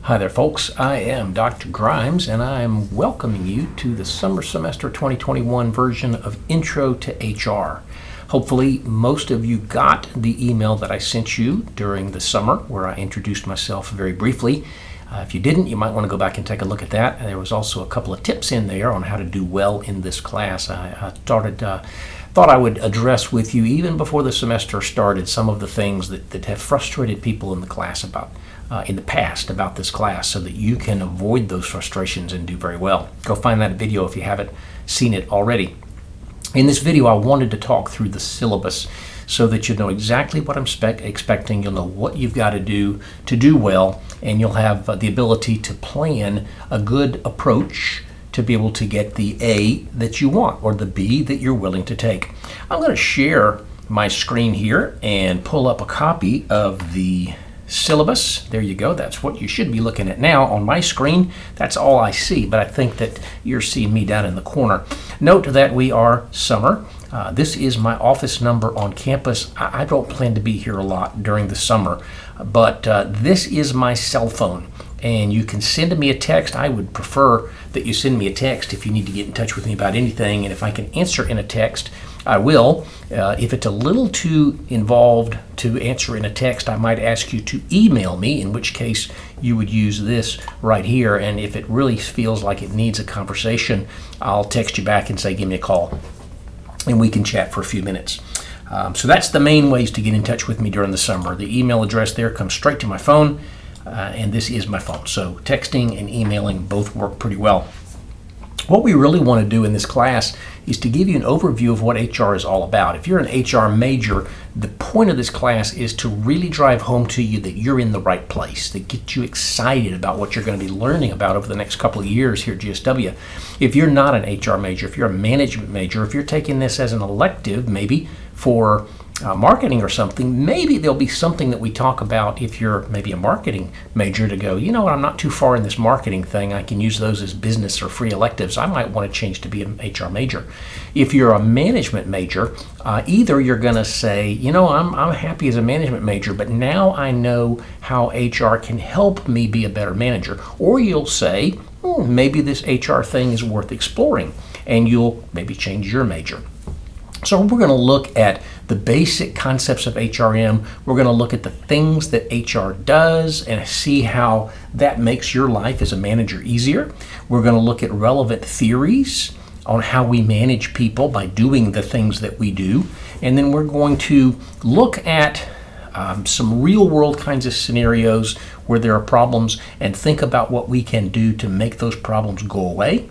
Hi there, folks. I am Dr. Grimes, and I am welcoming you to the summer semester 2021 version of Intro to HR. Hopefully, most of you got the email that I sent you during the summer where I introduced myself very briefly. If you didn't, you might want to go back and take a look at that. And there was also a couple of tips in there on how to do well in this class. I thought I would address with you, even before the semester started, some of the things that have frustrated people in the class in the past about this class, so that you can avoid those frustrations and do very well. Go find that video if you haven't seen it already. In this video, I wanted to talk through the syllabus so that you know exactly what I'm expecting. You'll know what you've got to do well, and you'll have the ability to plan a good approach to be able to get the A that you want or the B that you're willing to take. I'm going to share my screen here and pull up a copy of the syllabus. There you go. That's what you should be looking at now on my screen. That's all I see, but I think that you're seeing me down in the corner. Note that we are summer. This is my office number on campus. I don't plan to be here a lot during the summer, but this is my cell phone, and you can send me a text. I would prefer that you send me a text if you need to get in touch with me about anything, and if I can answer in a text, I will. If it's a little too involved to answer in a text, I might ask you to email me, in which case you would use this right here. And if it really feels like it needs a conversation, I'll text you back and say, give me a call, and we can chat for a few minutes. So that's the main ways to get in touch with me during the summer. The email address there comes straight to my phone, and this is my phone. So texting and emailing both work pretty well. What we really want to do in this class is to give you an overview of what HR is all about. If you're an HR major, the point of this class is to really drive home to you that you're in the right place, that get you excited about what you're going to be learning about over the next couple of years here at GSW. If you're not an HR major, if you're a management major, if you're taking this as an elective, maybe for marketing or something, maybe there'll be something that we talk about if you're maybe a marketing major to go, you know what, I'm not too far in this marketing thing. I can use those as business or free electives. I might want to change to be an HR major. If you're a management major, either you're going to say, you know, I'm happy as a management major, but now I know how HR can help me be a better manager. Or you'll say, maybe this HR thing is worth exploring, and you'll maybe change your major. So we're going to look at the basic concepts of HRM. We're going to look at the things that HR does and see how that makes your life as a manager easier. We're going to look at relevant theories on how we manage people by doing the things that we do. And then we're going to look at some real world kinds of scenarios where there are problems and think about what we can do to make those problems go away.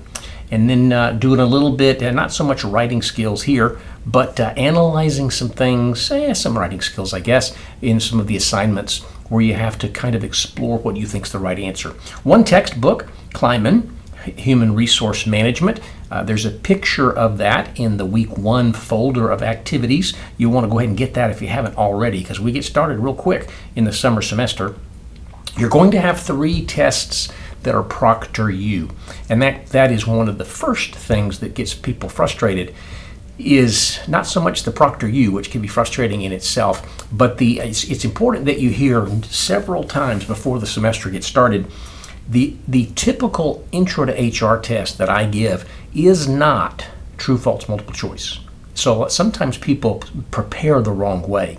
And then doing a little bit, and not so much writing skills here, but analyzing some things, some writing skills, I guess, in some of the assignments where you have to kind of explore what you think is the right answer. One textbook, Kleiman, Human Resource Management. There's a picture of that in the week 1 folder of activities. You want to go ahead and get that if you haven't already, because we get started real quick in the summer semester. You're going to have 3 tests that are Proctor U, and that is one of the first things that gets people frustrated, is not so much the Proctor U, which can be frustrating in itself, but it's important that you hear several times before the semester gets started, the typical intro to HR test that I give is not true, false, multiple choice. So sometimes people prepare the wrong way.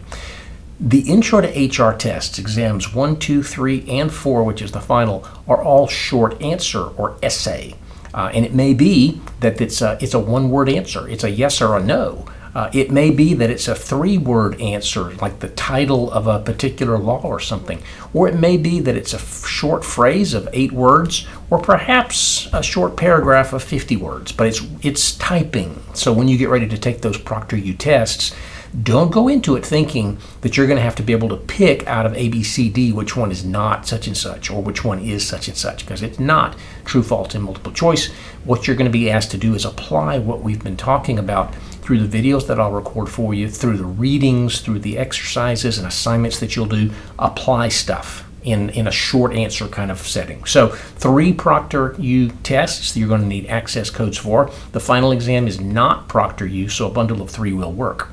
The Intro to HR tests, exams 1, 2, 3, and 4, which is the final, are all short answer or essay. And it may be that it's a one-word answer. It's a yes or a no. It may be that it's a 3-word answer, like the title of a particular law or something. Or it may be that it's a short phrase of 8 words, or perhaps a short paragraph of 50 words. But it's typing. So when you get ready to take those Proctor U tests, don't go into it thinking that you're going to have to be able to pick out of A, B, C, D which one is not such and such or which one is such and such, because it's not true, false, and multiple choice. What you're going to be asked to do is apply what we've been talking about through the videos that I'll record for you, through the readings, through the exercises and assignments that you'll do. Apply stuff in a short answer kind of setting. So 3 Proctor U tests you're going to need access codes for. The final exam is not Proctor U, so a bundle of 3 will work.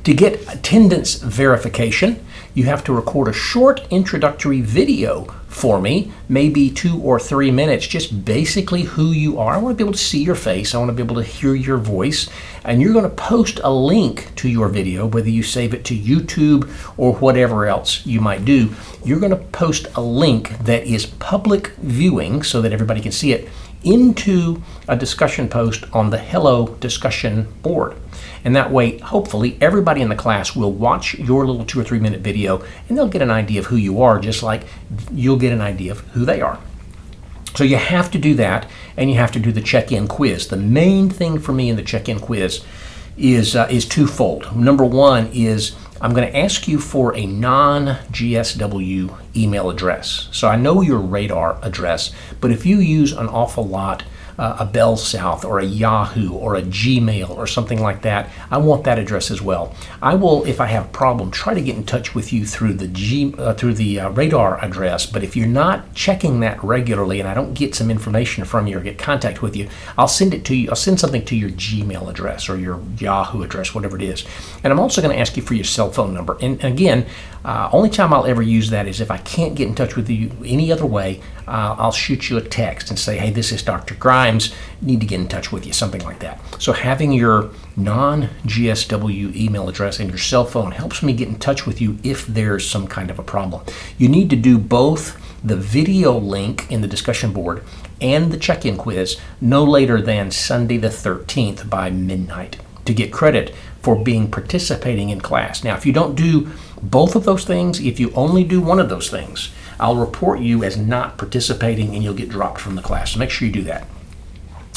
To get attendance verification, you have to record a short introductory video for me, maybe 2 or 3 minutes, just basically who you are. I want to be able to see your face. I want to be able to hear your voice. And you're going to post a link to your video, whether you save it to YouTube or whatever else you might do. You're going to post a link that is public viewing so that everybody can see it into a discussion post on the Hello discussion board. And that way, hopefully, everybody in the class will watch your little 2 or 3 minute video and they'll get an idea of who you are, just like you'll get an idea of who they are. So you have to do that, and you have to do the check-in quiz. The main thing for me in the check-in quiz is twofold. Number one is I'm going to ask you for a non-GSW email address. So I know your radar address, but if you use an awful lot a Bell South or a Yahoo or a Gmail or something like that, I want that address as well. I will, if I have a problem, try to get in touch with you through the radar address. But if you're not checking that regularly and I don't get some information from you or get contact with you, I'll send it to you. I'll send something to your Gmail address or your Yahoo address, whatever it is. And I'm also going to ask you for your cell phone number. And again, only time I'll ever use that is if I can't get in touch with you any other way. I'll shoot you a text and say, hey, this is Dr. Grimes, need to get in touch with you, something like that. So having your non-GSW email address and your cell phone helps me get in touch with you if there's some kind of a problem. You need to do both the video link in the discussion board and the check-in quiz no later than Sunday the 13th by midnight to get credit for participating in class. Now, if you don't do both of those things, if you only do one of those things, I'll report you as not participating and you'll get dropped from the class. So make sure you do that.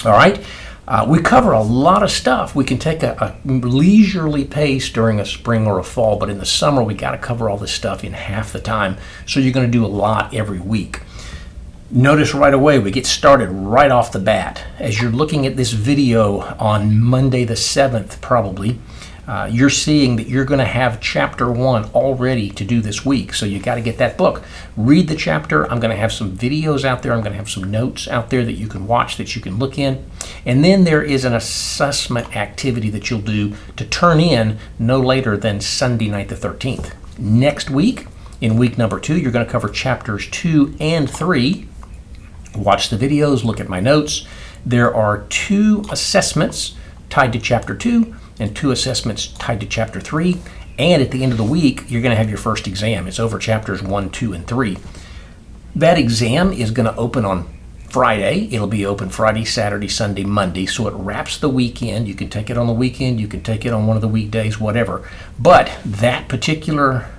All right. We cover a lot of stuff. We can take a leisurely pace during a spring or a fall, but in the summer, we got to cover all this stuff in half the time. So you're going to do a lot every week. Notice right away, we get started right off the bat. As you're looking at this video on Monday the 7th, probably, you're seeing that you're going to have chapter 1 all ready to do this week. So you got to get that book. Read the chapter. I'm going to have some videos out there. I'm going to have some notes out there that you can watch, that you can look in. And then there is an assessment activity that you'll do to turn in no later than Sunday night the 13th. Next week, in week number 2, you're going to cover chapters 2 and 3. Watch the videos, look at my notes. There are 2 assessments tied to chapter 2 and 2 assessments tied to chapter 3. And at the end of the week, you're going to have your first exam. It's over chapters 1, 2, and 3. That exam is going to open on Friday. It'll be open Friday, Saturday, Sunday, Monday. So it wraps the weekend. You can take it on the weekend. You can take it on one of the weekdays, whatever. But that particular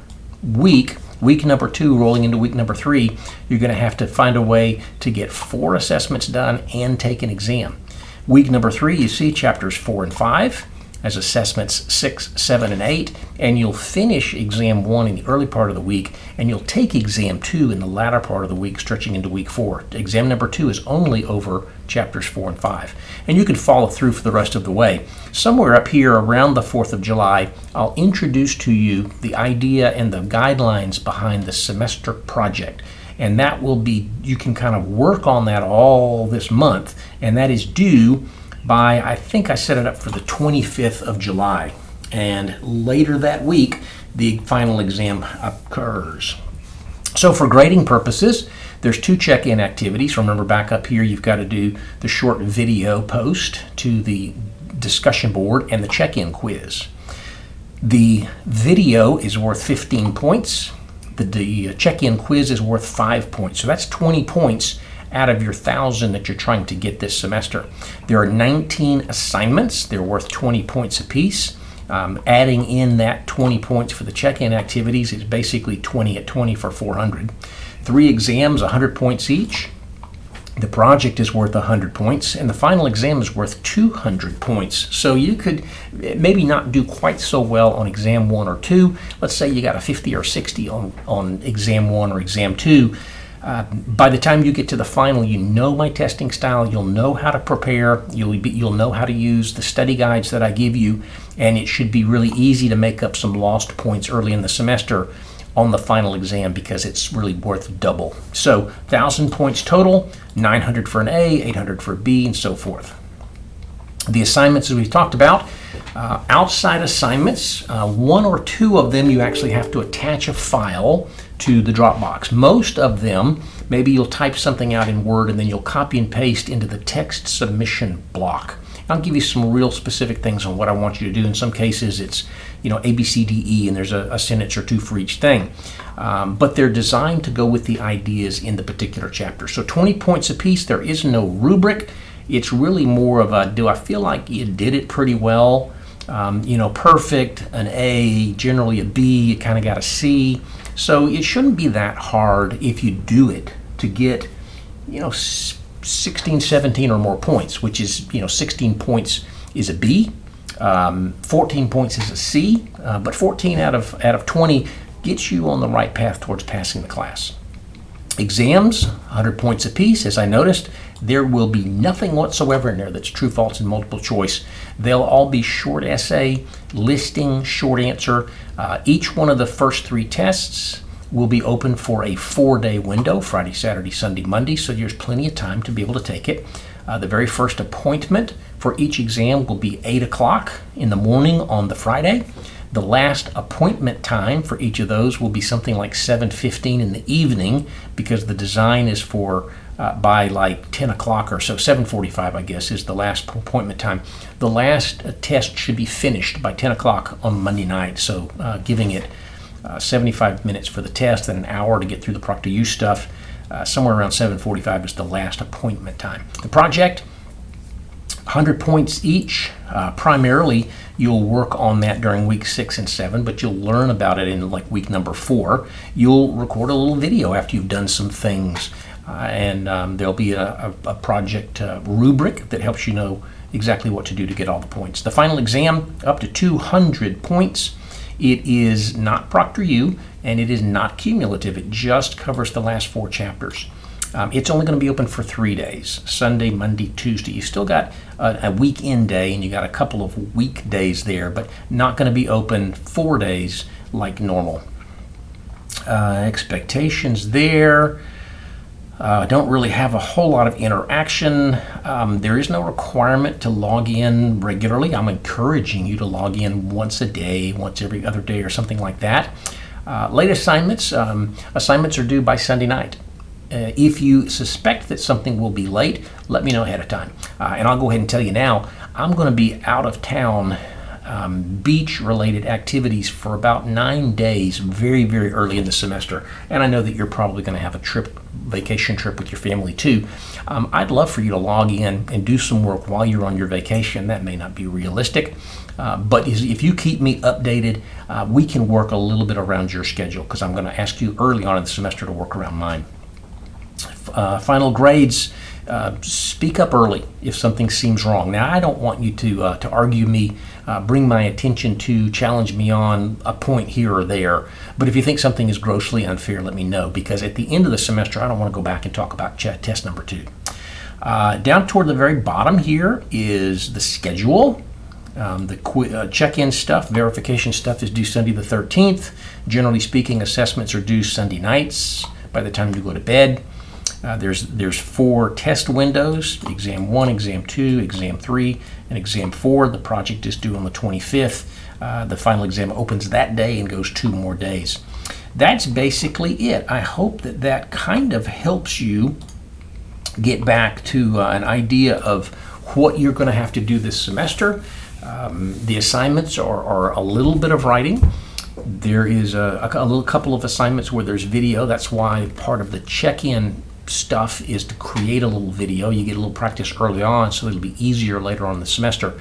week, week number 2 rolling into week number 3, you're going to have to find a way to get 4 assessments done and take an exam. Week number 3, you see chapters 4 and 5 as assessments 6, 7, and 8, and you'll finish exam 1 in the early part of the week, and you'll take exam 2 in the latter part of the week, stretching into week 4. Exam number 2 is only over chapters 4 and 5, and you can follow through for the rest of the way. Somewhere up here around the 4th of July, I'll introduce to you the idea and the guidelines behind the semester project. And that will be, you can kind of work on that all this month, and that is due by, I think I set it up for the 25th of July. And later that week, the final exam occurs. So for grading purposes, there's 2 check-in activities. Remember, back up here, you've got to do the short video post to the discussion board and the check-in quiz. The video is worth 15 points. The check-in quiz is worth 5 points. So that's 20 points out of your 1,000 that you're trying to get this semester. There are 19 assignments. They're worth 20 points apiece. Adding in that 20 points for the check-in activities is basically 20 at 20 for 400. 3 exams, 100 points each. The project is worth 100 points, and the final exam is worth 200 points. So you could maybe not do quite so well on exam 1 or 2. Let's say you got a 50 or 60 on exam 1 or exam 2. By the time you get to the final, you know my testing style, you'll know how to prepare, you'll know how to use the study guides that I give you, and it should be really easy to make up some lost points early in the semester on the final exam because it's really worth double. So 1,000 points total, 900 for an A, 800 for a B, and so forth. The assignments, as we've talked about, Outside assignments, one or two of them you actually have to attach a file to the Dropbox. Most of them, maybe you'll type something out in Word and then you'll copy and paste into the text submission block. I'll give you some real specific things on what I want you to do. In some cases, it's A, B, C, D, E, and there's a sentence or two for each thing. But they're designed to go with the ideas in the particular chapter. So 20 points apiece. There is no rubric. It's really more of a, do I feel like you did it pretty well? Perfect, an A, generally a B, you kind of got a C. So it shouldn't be that hard if you do it to get, 16, 17 or more points, which is, 16 points is a B, 14 points is a C, but 14 out of 20 gets you on the right path towards passing the class. Exams, 100 points apiece. As I noticed, there will be nothing whatsoever in there that's true, false, and multiple choice. They'll all be short essay, listing, short answer. Each one of the first 3 tests will be open for a 4-day window, Friday, Saturday, Sunday, Monday, so there's plenty of time to be able to take it. The very first appointment for each exam will be 8 o'clock in the morning on the Friday. The last appointment time for each of those will be something like 7:15 in the evening, because the design is for by like 10 o'clock or so. 7:45, I guess, is the last appointment time. The last test should be finished by 10 o'clock on Monday night, so giving it 75 minutes for the test and an hour to get through the Proctor stuff. Somewhere around 7:45 is the last appointment time. The project, 100 points each. Primarily, you'll work on that during week 6 and 7, but you'll learn about it in like week number 4. You'll record a little video after you've done some things, and there'll be a project rubric that helps you know exactly what to do to get all the points. The final exam, up to 200 points. It is not Proctor U, and it is not cumulative. It just covers the last 4 chapters. It's only going to be open for 3 days, Sunday, Monday, Tuesday. You still got a weekend day, and you got a couple of weekdays there, but not going to be open 4 days like normal. Expectations there. Don't really have a whole lot of interaction. There is no requirement to log in regularly. I'm encouraging you to log in once a day, once every other day or something like that. Late assignments. Assignments are due by Sunday night. If you suspect that something will be late, let me know ahead of time. And I'll go ahead and tell you now, I'm going to be out of town beach-related activities for about 9 days very, very early in the semester. And I know that you're probably going to have a vacation trip with your family too. I'd love for you to log in and do some work while you're on your vacation. That may not be realistic, but if you keep me updated, we can work a little bit around your schedule, because I'm going to ask you early on in the semester to work around mine. Final grades, speak up early if something seems wrong. Now, I don't want you to argue me, bring my attention to, challenge me on a point here or there. But if you think something is grossly unfair, let me know, because at the end of the semester, I don't want to go back and talk about test number 2. Down toward the very bottom here is the schedule. The check-in stuff, verification stuff is due Sunday the 13th. Generally speaking, assessments are due Sunday nights by the time you go to bed. There's 4 test windows: exam 1, exam 2, exam 3, and exam 4. The project is due on the 25th. The final exam opens that day and goes 2 more days. That's basically it. I hope that kind of helps you get back to an idea of what you're going to have to do this semester. The assignments are a little bit of writing. There is a little couple of assignments where there's video. That's why part of the check-in stuff is to create a little video. You get a little practice early on, so it'll be easier later on in the semester.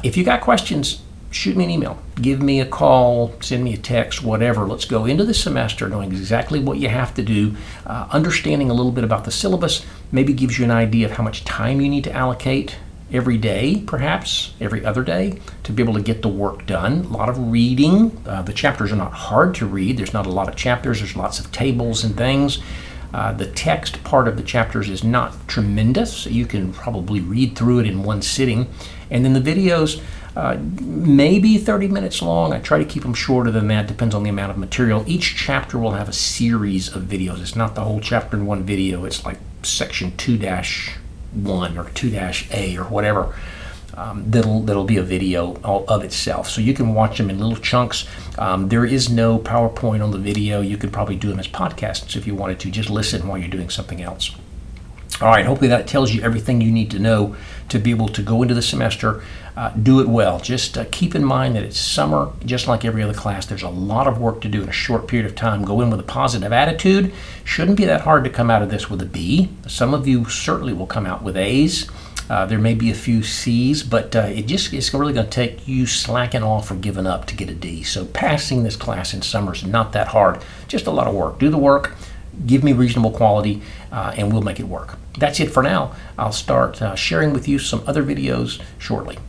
If you got questions, shoot me an email, give me a call, send me a text, whatever. Let's go into the semester knowing exactly what you have to do, understanding a little bit about the syllabus, maybe gives you an idea of how much time you need to allocate every day, perhaps every other day, to be able to get the work done. A lot of reading. The chapters are not hard to read. There's not a lot of chapters. There's lots of tables and things. The text part of the chapters is not tremendous. You can probably read through it in one sitting. And then the videos, maybe 30 minutes long. I try to keep them shorter than that. Depends on the amount of material. Each chapter will have a series of videos. It's not the whole chapter in one video. It's like section 2-1 or 2-A or whatever. that'll be a video of itself. So you can watch them in little chunks. There is no PowerPoint on the video. You could probably do them as podcasts if you wanted to. Just listen while you're doing something else. All right, hopefully that tells you everything you need to know to be able to go into the semester, do it well. Just keep in mind that it's summer, just like every other class. There's a lot of work to do in a short period of time. Go in with a positive attitude. Shouldn't be that hard to come out of this with a B. Some of you certainly will come out with A's. There may be a few C's, but it's really going to take you slacking off or giving up to get a D. So passing this class in summer is not that hard, just a lot of work. Do the work, give me reasonable quality, and we'll make it work. That's it for now. I'll start sharing with you some other videos shortly.